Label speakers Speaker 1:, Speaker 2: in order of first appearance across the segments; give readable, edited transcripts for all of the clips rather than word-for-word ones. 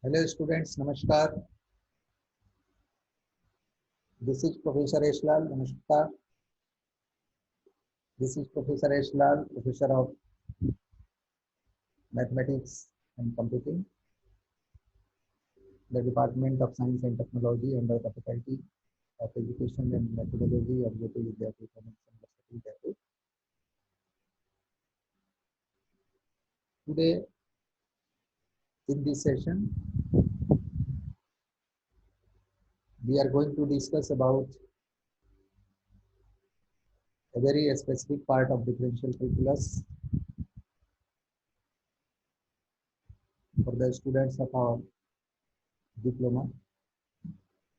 Speaker 1: Hello students, Namaskar. This is Professor Eshlal. Namaskar. This is Professor Eshlal, Professor of Mathematics and Computing, the Department of Science and Technology under the Faculty of Education and Methodology of Jyoti Vidyapith University, Jaipur. Today, in this session, we are going to discuss about a very specific part of differential calculus for the students of our diploma,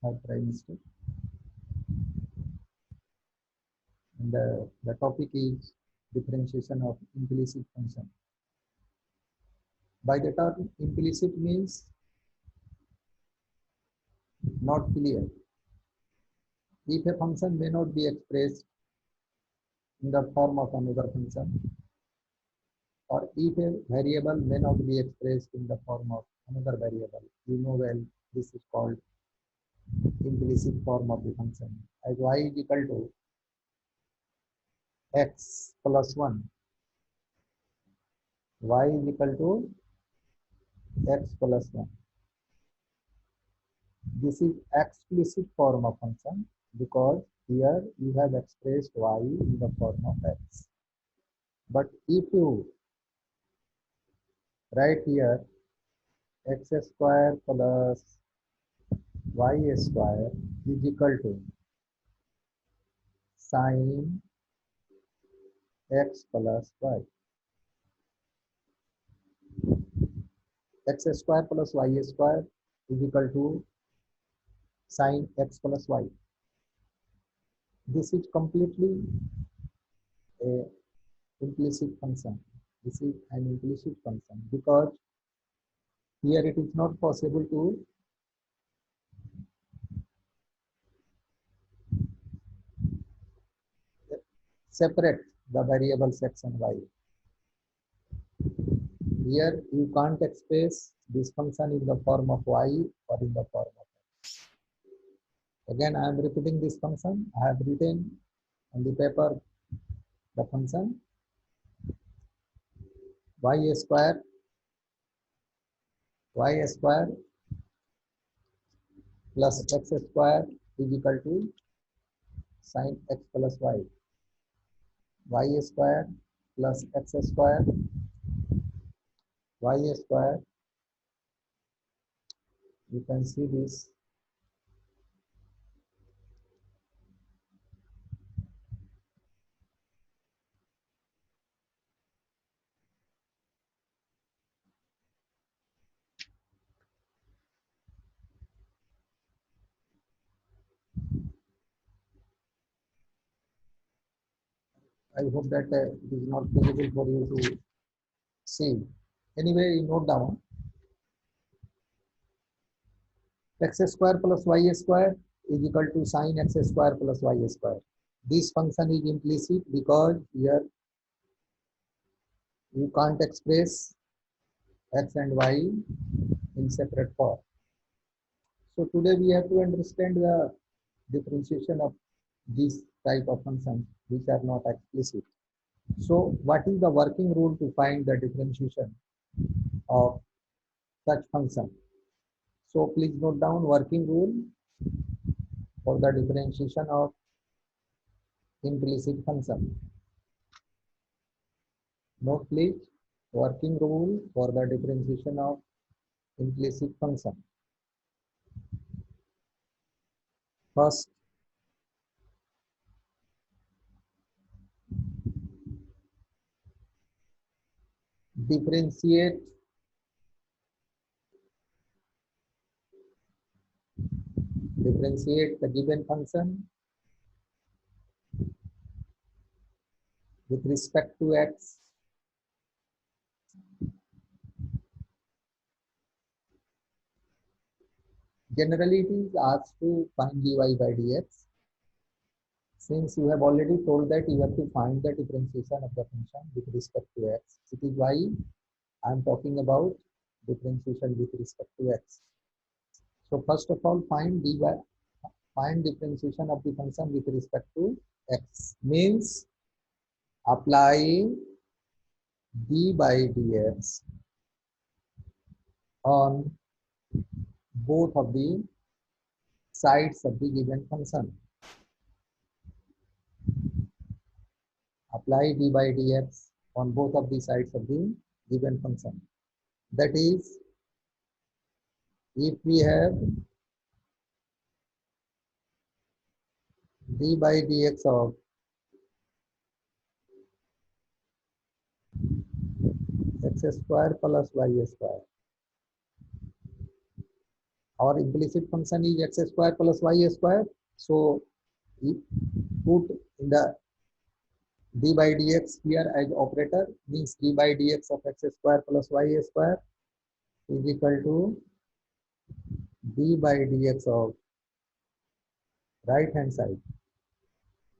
Speaker 1: third trimester. And the topic is differentiation of implicit function. By the term implicit means not clear. If a function may not be expressed in the form of another function, or if a variable may not be expressed in the form of another variable, you know well this is called implicit form of the function. As y is equal to x plus 1, y is equal to x plus 1. This is explicit form of function because here you have expressed y in the form of x. But if you write here x square plus y square is equal to sin x plus y. X square plus y square is equal to sin x plus y. This is completely a implicit function. This is an implicit function because here it is not possible to separate the variables x and y. Here you can't express this function in the form of y or in the form of x. Again, I am repeating this function. I have written on the paper the function y square plus x square is equal to sin x plus y. Y square plus x square, y square, you can see this I hope that it is not possible for you to see. Anyway, you note down x square plus y square is equal to sin x square plus y square. This function is implicit because here you can't express x and y in separate form. So today we have to understand the differentiation of these type of functions which are not explicit. So what is the working rule to find the differentiation of such function? So please note down working rule for the differentiation of implicit function. Note please, working rule for the differentiation of implicit function. First, differentiate the given function with respect to x Generally, it is asked to find dy by dx. Since you have already told that you have to find the differentiation of the function with respect to x, it is why I am talking about differentiation with respect to x. So first of all, find differentiation of the function with respect to x. Means apply d by dx on both of the sides of the given function. Apply d by dx on both of the sides of the given function. That is, if we have d by dx of x square plus y square, our implicit function is x square plus y square. So if put in the d by dx here as operator, means d by dx of x square plus y square is equal to d by dx of right hand side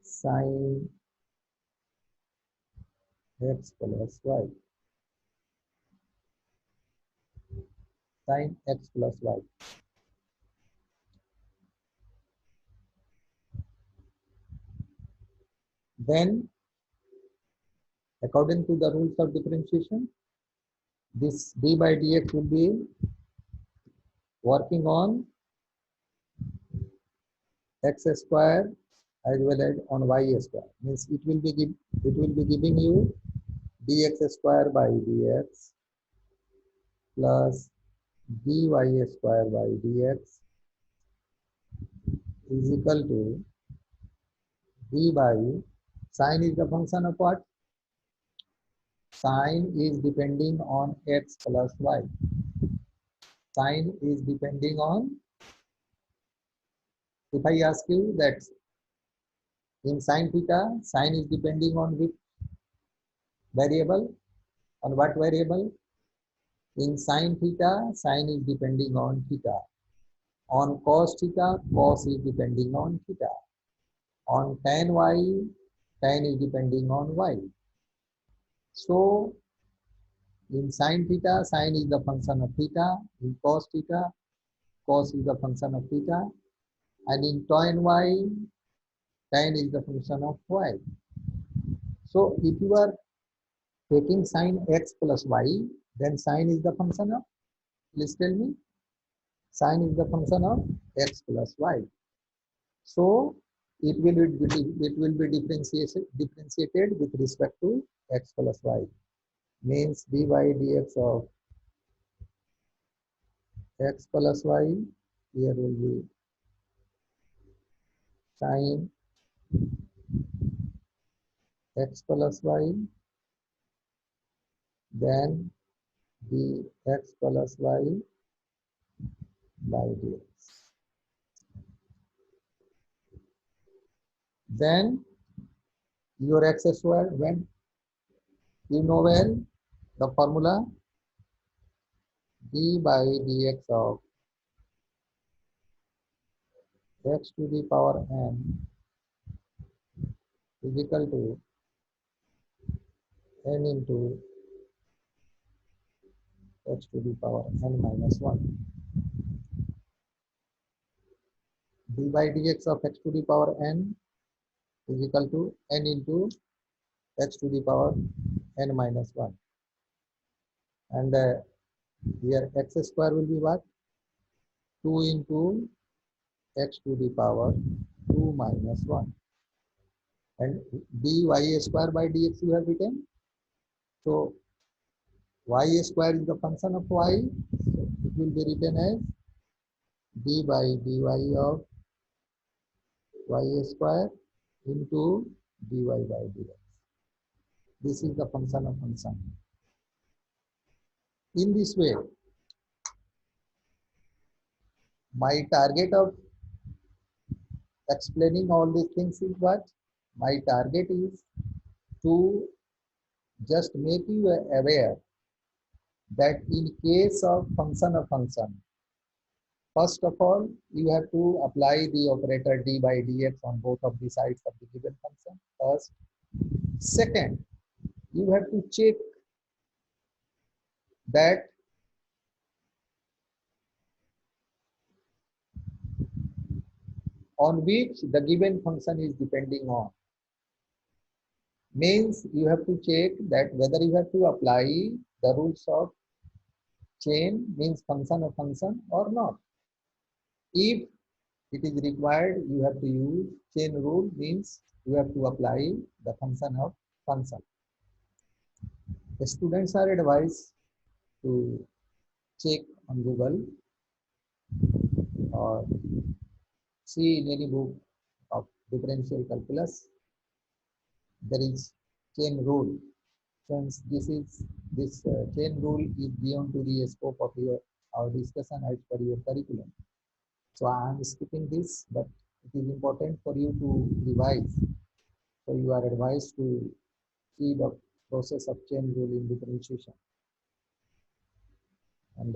Speaker 1: sine x plus y, sine x plus y. Then according to the rules of differentiation, this d by dx will be working on x square as well as on y square. Means it will be giving you dx square by dx plus dy square by dx is equal to d by sine is the function of what? Sine is depending on x plus y. Sine is depending on, if I ask you that in sine theta, sine is depending on which variable? On what variable? In sine theta, sine is depending on theta. On cos theta, cos is depending on theta. On tan y, tan is depending on y. So in sine theta, sine is the function of theta. In cos theta, cos is the function of theta. And in tan y, tan is the function of y. So if you are taking sine x plus y, then sine is the function of, please tell me, sine is the function of x plus y. So it will be differentiated with respect to x plus y. Means dy dx of x plus y, here will be sine x plus y, then dx plus y by dx. Then your x square, when you know well the formula, d by dx of x to the power n is equal to n into x to the power n minus 1. D by dx of x to the power n is equal to n into x to the power n minus 1. And here x square will be what? 2 into x to the power 2 minus 1. And dy square by dx you have written. So y square is the function of y. So it will be written as d by dy of y square into dy by dx. This is the function of function. In this way, my target of explaining all these things is what? My target is to just make you aware that in case of function, first of all, you have to apply the operator d by dx on both of the sides of the given function first. Second, you have to check that on which the given function is depending on. Means you have to check that whether you have to apply the rules of chain, means function of function, or not. If it is required, you have to use chain rule, means you have to apply the function of function. The students are advised to check on Google or see in any book of differential calculus. There is chain rule. Since this chain rule is beyond to the scope of our discussion as per your curriculum. So I am skipping this, but it is important for you to revise. So you are advised to see the process of chain rule in differentiation. And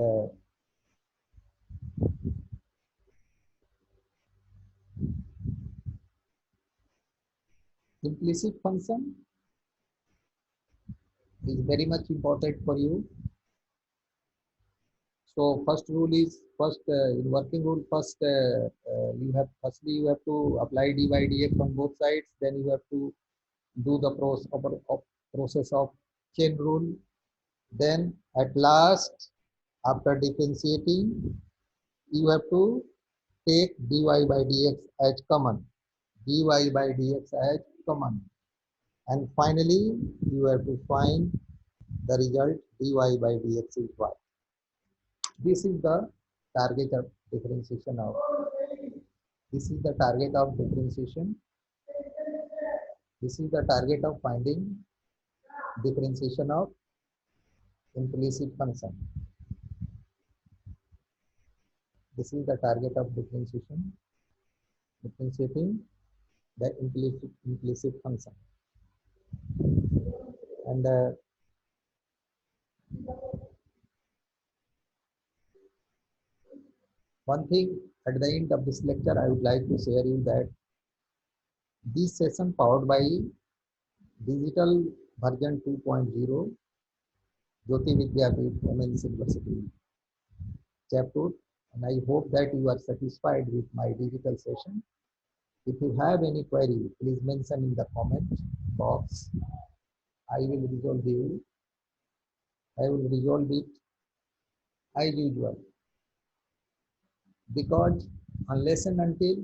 Speaker 1: implicit function is very much important for you. So first rule is in working rule firstly you have to apply dy dx on both sides. Then you have to do the process of chain rule. Then at last, after differentiating, you have to take dy by dx as common. Dy by dx as common. And finally, you have to find the result dy by dx is y. This is the target of differentiation of. This is the target of differentiation. This is the target of finding differentiation of implicit function. This is the target of differentiation, differentiating the implicit function. And one thing at the end of this lecture, I would like to share you that this session powered by digital version 2.0 Jyoti Vidyapeeth Women's University Jaipur, and I hope that you are satisfied with my digital session. If you have any query, please mention in the comment box. I will resolve you. I will resolve it as usual. Because unless and until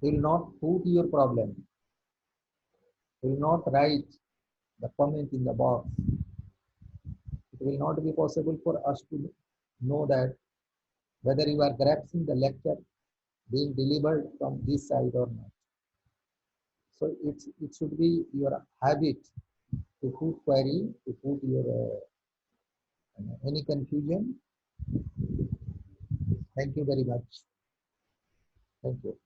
Speaker 1: you will not put your problem, you will not write the comment in the box, it will not be possible for us to know that whether you are grasping the lecture being delivered from this side or not. So it should be your habit to put query, to put your any confusion. Thank you very much. Thank you.